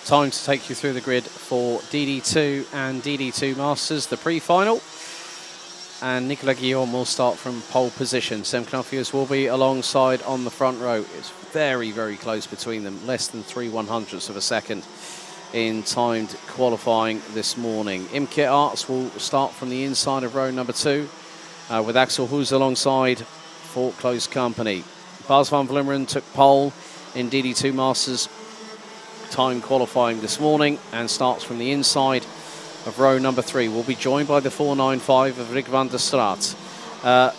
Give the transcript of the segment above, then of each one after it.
time to take you through the grid for DD2 and DD2 Masters, the pre-final. And Nicolas Guillaume will start from pole position. Sem Knoffius will be alongside on the front row. It's very, very close between them, less than 3/100ths of a second in timed qualifying this morning. Imke Arts will start from the inside of row number 2 with Axel Hoos alongside for close company. Bas van Vlimmeren took pole in DD2 Masters time qualifying this morning and starts from the inside of row number 3. We'll be joined by the 495 of Rick van der Straat.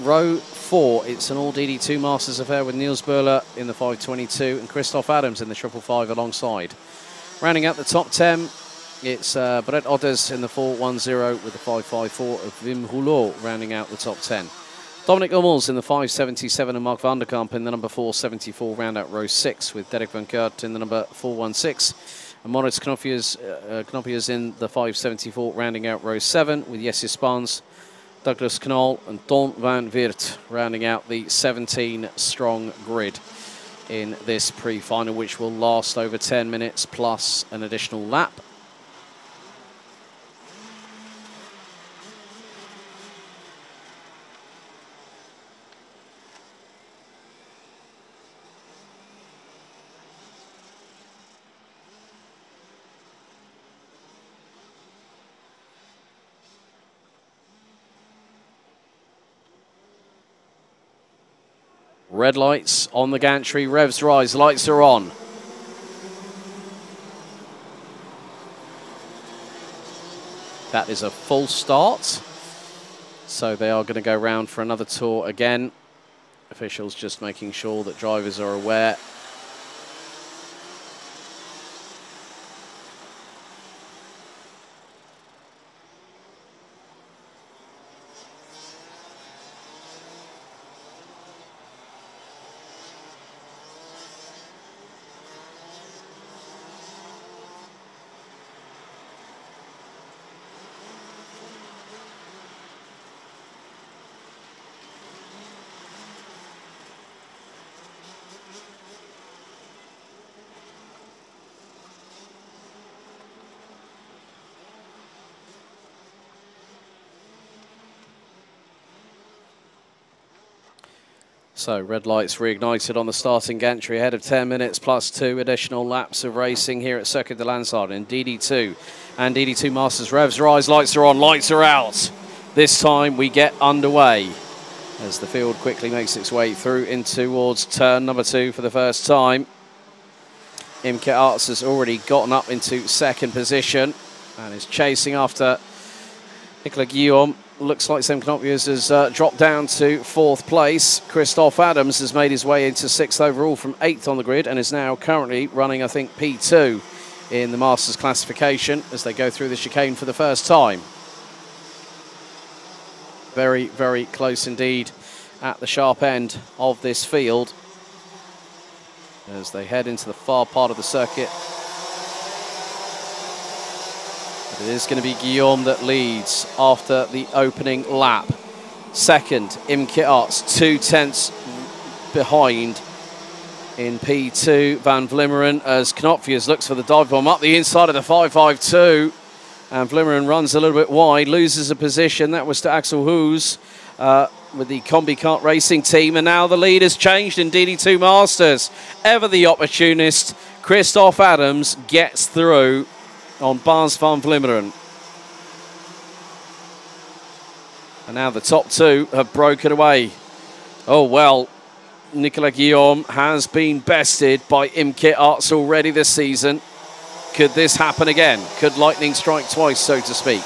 Row 4, it's an all DD2 Masters affair with Niels Böhler in the 522 and Christoph Adams in the 555 alongside. Rounding out the top 10, it's Brett Otters in the 410 with the 554 of Wim Rouleau rounding out the top 10. Dominic Hummels in the 577 and Mark van der Kamp in the number 474 round out row 6 with Derek van Kurt in the number 416. And Moritz Knoppius in the 574 rounding out row 7 with Jesse Spans, Douglas Knoll and Don van Weert rounding out the 17-strong grid in this pre-final, which will last over 10 minutes plus an additional lap. Red lights on the gantry, revs rise, lights are on. That is a full start. So they are going to go round for another tour again. Officials just making sure that drivers are aware. So red lights reignited on the starting gantry ahead of 10 minutes plus 2 additional laps of racing here at Circuit de Lansard in DD2 and DD2 Masters. Revs rise, lights are on, lights are out. This time we get underway as the field quickly makes its way through in towards turn number 2 for the first time. Imke Arts has already gotten up into second position and is chasing after Nicolas Guillaume. Looks like Sem Knoppius has dropped down to 4th place. Christoph Adams has made his way into 6th overall from 8th on the grid and is now currently running, I think, P2 in the Masters classification as they go through the chicane for the first time. Very, very close indeed at the sharp end of this field as they head into the far part of the circuit. It is going to be Guillaume that leads after the opening lap. Second, Imke Arts, 2/10 behind in P2. Van Vlimmeren as Knopfius looks for the dive bomb up the inside of the 552. And Vlimmeren runs a little bit wide, loses a position. That was to Axel Hoos with the Combi Kart Racing team. And now the lead has changed in DD2 Masters. Ever the opportunist, Christoph Adams gets through on Bas van Vlimmeren. And now the top 2 have broken away. Oh, well, Nicolas Guillaume has been bested by Imke Arts already this season. Could this happen again? Could lightning strike twice, so to speak?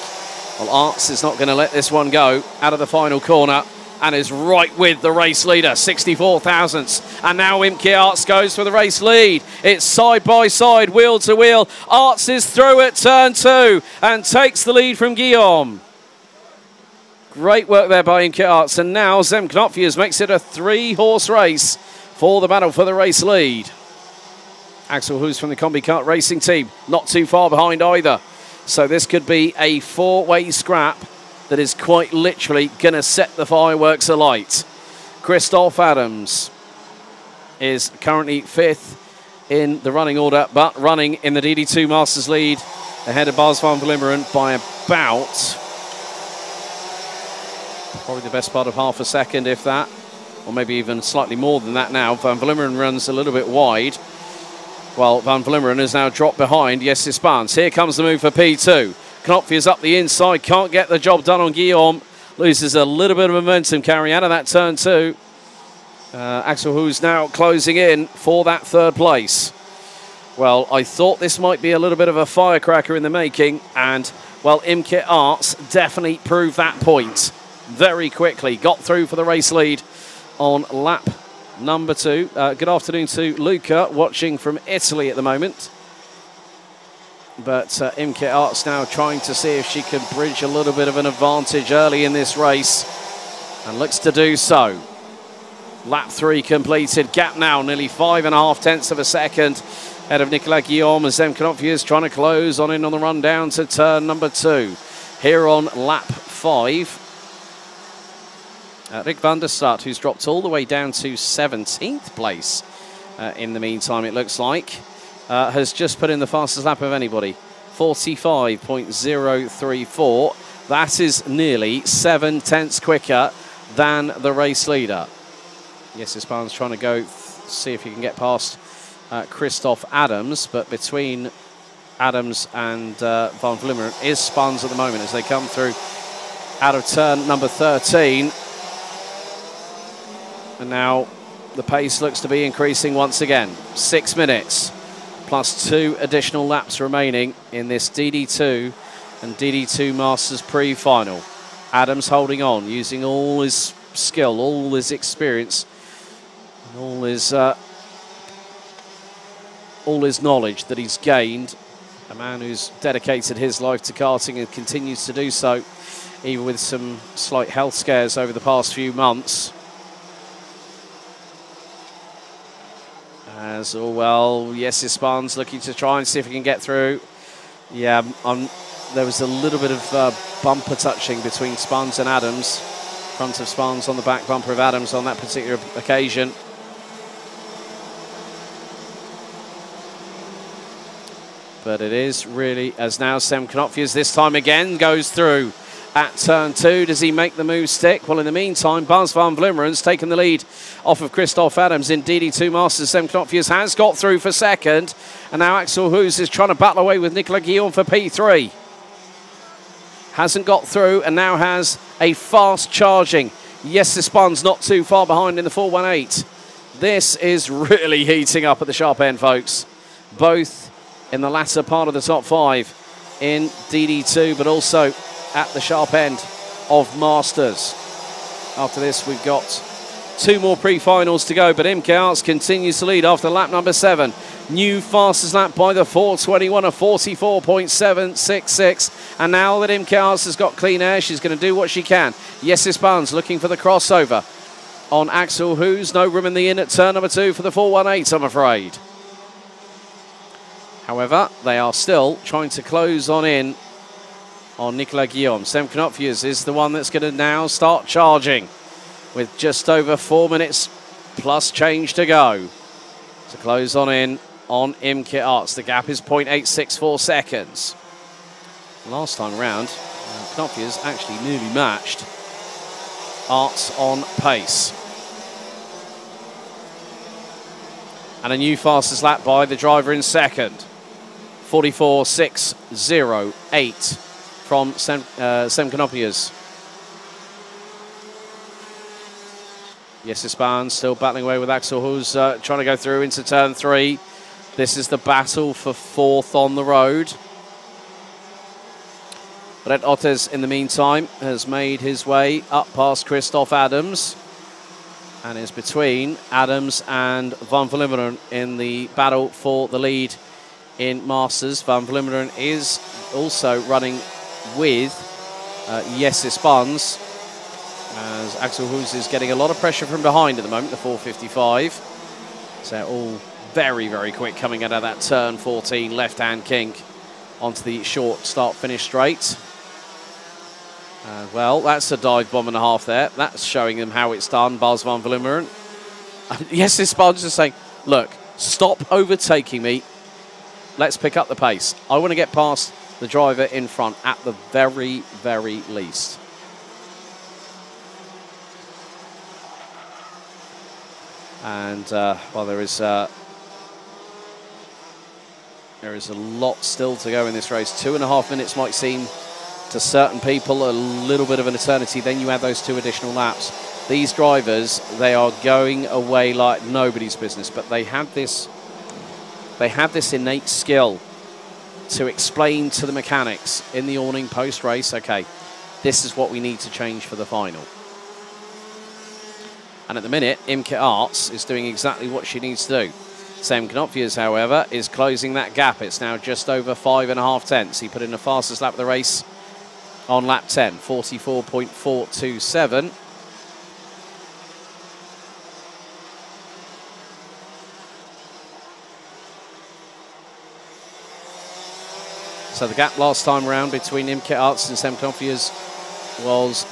Well, Arts is not going to let this one go out of the final corner and is right with the race leader, 64 thousandths. And now Imke Arts goes for the race lead. It's side by side, wheel to wheel. Arts is through at turn 2 and takes the lead from Guillaume. Great work there by Imke Arts. And now Sem Knopfius makes it a 3-horse race for the battle for the race lead. Axel Hoos from the Combi Kart Racing team, not too far behind either. So this could be a 4-way scrap that is quite literally going to set the fireworks alight. Christoph Adams is currently 5th in the running order, but running in the DD2 Masters lead ahead of Bas van Vlimmeren by about probably the best part of half a second, if that, or maybe even slightly more than that now. Van Vlimmeren runs a little bit wide, while Van Vlimmeren has now dropped behind Jesse Spans. Here comes the move for P2. Knopfler is up the inside, can't get the job done on Guillaume. Loses a little bit of momentum carrying out of that turn two. Axel Hoos now closing in for that third place. Well, I thought this might be a little bit of a firecracker in the making, and, well, Imke Arts definitely proved that point very quickly. Got through for the race lead on lap number 2. Good afternoon to Luca, watching from Italy at the moment. But Imke Arts now trying to see if she can bridge a little bit of an advantage early in this race, and looks to do so. Lap 3 completed. Gap now nearly 5.5 tenths of a second ahead of Nicolas Guillaume, as Zem Knopfler is trying to close on in on the run down to turn number 2. Here on lap 5, Rick van der Start, who's dropped all the way down to 17th place in the meantime, it looks like, has just put in the fastest lap of anybody, 45.034. That is nearly 7 tenths quicker than the race leader. Yes, Spans trying to go see if he can get past Christoph Adams, but between Adams and Van Vlimmeren is Spans at the moment as they come through out of turn number 13. And now the pace looks to be increasing once again. 6 minutes plus 2 additional laps remaining in this DD2 and DD2 Masters pre-final. Adams holding on, using all his skill, all his experience, and all his knowledge that he's gained. A man who's dedicated his life to karting and continues to do so, even with some slight health scares over the past few months. As well, yes, Spans looking to try and see if he can get through. Yeah, there was a little bit of bumper touching between Spans and Adams. Front of Spans on the back bumper of Adams on that particular occasion. But it is really, as now Zem Knopfler this time again goes through at turn 2. Does he make the move stick? Well, in the meantime, Bas van Vlimmeren's taken the lead off of Christoph Adams in DD2 Masters. Zem Knopfler has got through for second. And now Axel Hoos is trying to battle away with Nicolas Guillaume for P3. Hasn't got through and now has a fast charging. Yes, Spans not too far behind in the 418. This is really heating up at the sharp end, folks. Both in the latter part of the top 5 in DD2, but also at the sharp end of Masters. After this, we've got 2 more pre-finals to go, but Imke Arts continues to lead after lap number 7. New fastest lap by the 421 of 44.766. And now that Imke Arts has got clean air, she's going to do what she can. Yes, Spans looking for the crossover on Axel Hoos. No room in the in at turn number 2 for the 418, I'm afraid. However, they are still trying to close on in on Nicolas Guillaume. Zem Knopfler is the one that's going to now start charging with just over 4 minutes plus change to go to close on in on Imke Arts. The gap is 0.864 seconds. Last time round, Knopfler's actually nearly matched Arts on pace. And a new fastest lap by the driver in second. 44.608 from Zem Knopfler. Yes, Spans still battling away with Axel Hoos, trying to go through into turn 3. This is the battle for 4th on the road. Brett Otters, in the meantime, has made his way up past Christoph Adams and is between Adams and Van Vlimmeren in the battle for the lead in Masters. Van Vlimmeren is also running with Jesse Spans, as Axel Hoos is getting a lot of pressure from behind at the moment, the 455. So all very, very quick coming out of that turn 14 left-hand kink onto the short start-finish straight. Well, that's a dive bomb and a half there. That's showing them how it's done, Bas van Vlimmeren. Yes, Spans is saying, look, Stop overtaking me. Let's pick up the pace. I want to get past the driver in front at the very, very least. And well, there is a lot still to go in this race. 2.5 minutes might seem to certain people a little bit of an eternity. Then you add those 2 additional laps. These drivers, they are going away like nobody's business, but they have this innate skill to explain to the mechanics in the awning post-race, okay, this is what we need to change for the final. And at the minute, Imke Arts is doing exactly what she needs to do. Sam Knopfjes, however, is closing that gap. It's now just over 5.5 tenths. He put in the fastest lap of the race on lap 10, 44.427. So the gap last time around between Imke Arts and Sam Knopfjes was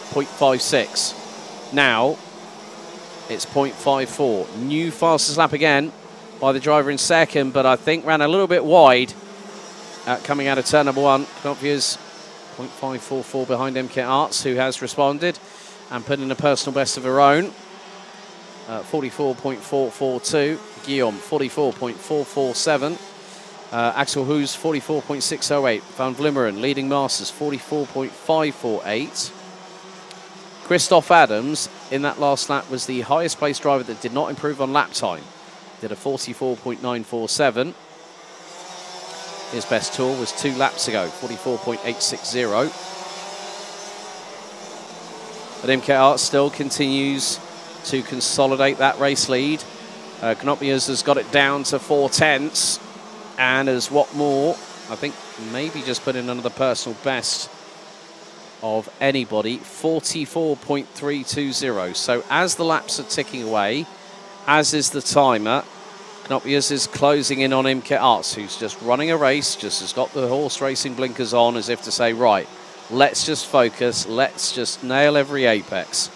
0.56. Now it's 0.54. New fastest lap again by the driver in second, but I think ran a little bit wide coming out of turn number 1. Knopfjes 0.544 behind Imke Arts, who has responded and put in a personal best of her own. 44.442. Guillaume 44.447. Axel Hoos 44.608. Van Vlimmeren leading Masters 44.548. Christoph Adams in that last lap was the highest placed driver that did not improve on lap time. Did a 44.947. His best tour was 2 laps ago, 44.860. But Imke Arts still continues to consolidate that race lead. Knopfjes has got it down to 4 tenths. And as Watmore, I think, maybe just put in another personal best of anybody, 44.320. So as the laps are ticking away, as is the timer, Knopfjes is closing in on Imke Arts, who's just running a race, just has got the horse racing blinkers on, as if to say, right, let's just focus, let's just nail every apex,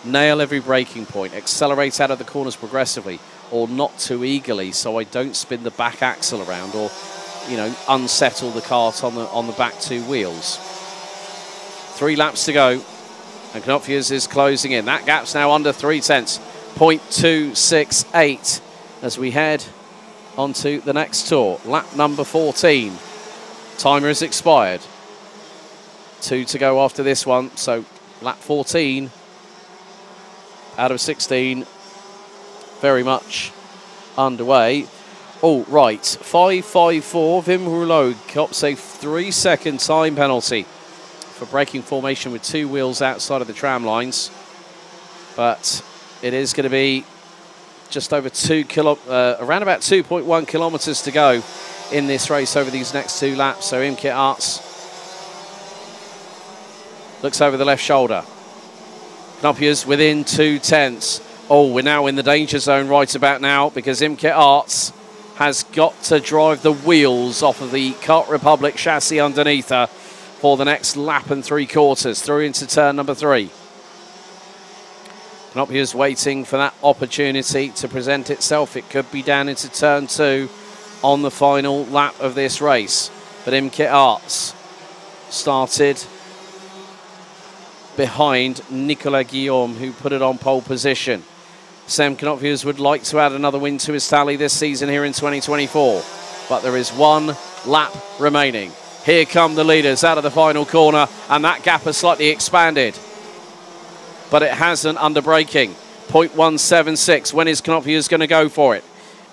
nail every braking point, accelerate out of the corners progressively, or not too eagerly, so I don't spin the back axle around, or, you know, unsettle the cart on the back 2 wheels. 3 laps to go, and Knopfjes is closing in. That gap's now under 3 tenths, 0.268, as we head onto the next tour. Lap number 14. Timer has expired. 2 to go after this one, so lap 14 out of 16. Very much underway. Oh, right. 5.54. Wim Rouleau cops a 3-second time penalty for breaking formation with 2 wheels outside of the tram lines. But it is going to be just over around about 2.1 kilometres to go in this race over these next 2 laps. So Imke Arts looks over the left shoulder. Knopfjes within 2 tenths. Oh, we're now in the danger zone right about now, because Imke Arts has got to drive the wheels off of the Kart Republic chassis underneath her for the next lap and 3/4 through into turn number 3. Knopfjes waiting for that opportunity to present itself. It could be down into turn 2 on the final lap of this race. But Imke Arts started behind Nicolas Guillaume, who put it on pole position. Sam Knopfjes would like to add another win to his tally this season here in 2024. But there is 1 lap remaining. Here come the leaders out of the final corner, and that gap has slightly expanded. But it hasn't under braking. 0.176. When is Knopfjes going to go for it?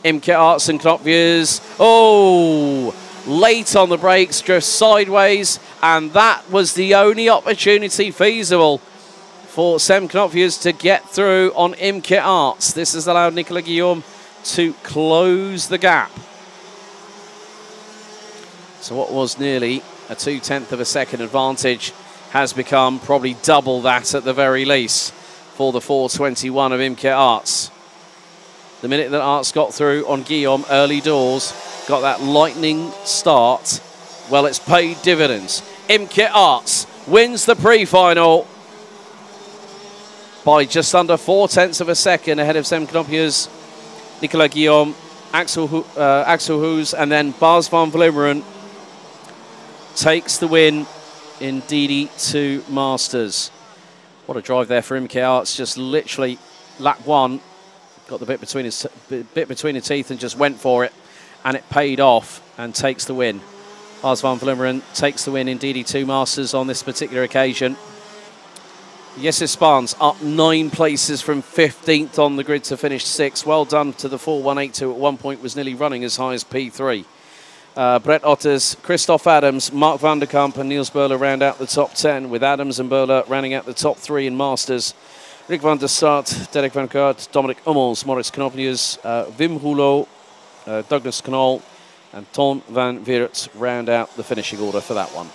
Imke Arts and Knopfjes. Oh, late on the brakes, drifts sideways, and that was the only opportunity feasible for Sam Knopfjes to get through on Imke Arts. This has allowed Nicolas Guillaume to close the gap. So what was nearly a 2/10 of a second advantage has become probably double that at the very least for the 4:21 of Imke Arts. The minute that Arts got through on Guillaume early doors, got that lightning start, well, it's paid dividends. Imke Arts wins the pre-final by just under 4/10 of a second ahead of Sam Knopfjes Nicolas Guillaume, Axel Hoos, and then Bas van Vlimmeren takes the win in DD2 Masters. What a drive there for Imke Arts, just literally lap one, got the bit between his teeth and just went for it, and it paid off and takes the win. Bas van Vlimmeren takes the win in DD2 Masters on this particular occasion. Jesse Spahns up 9 places from 15th on the grid to finish 6th. Well done to the 4182. At one point was nearly running as high as P3. Brett Otters, Christoph Adams, Mark van der Kamp and Niels Böhler round out the top 10, with Adams and Böhler rounding out the top 3 in Masters. Rick van der Start, Derek van Kaart, Dominic Hummels, Maurice Knopnius, Wim Rouleau, Douglas Knoll and Ton van Weert round out the finishing order for that one.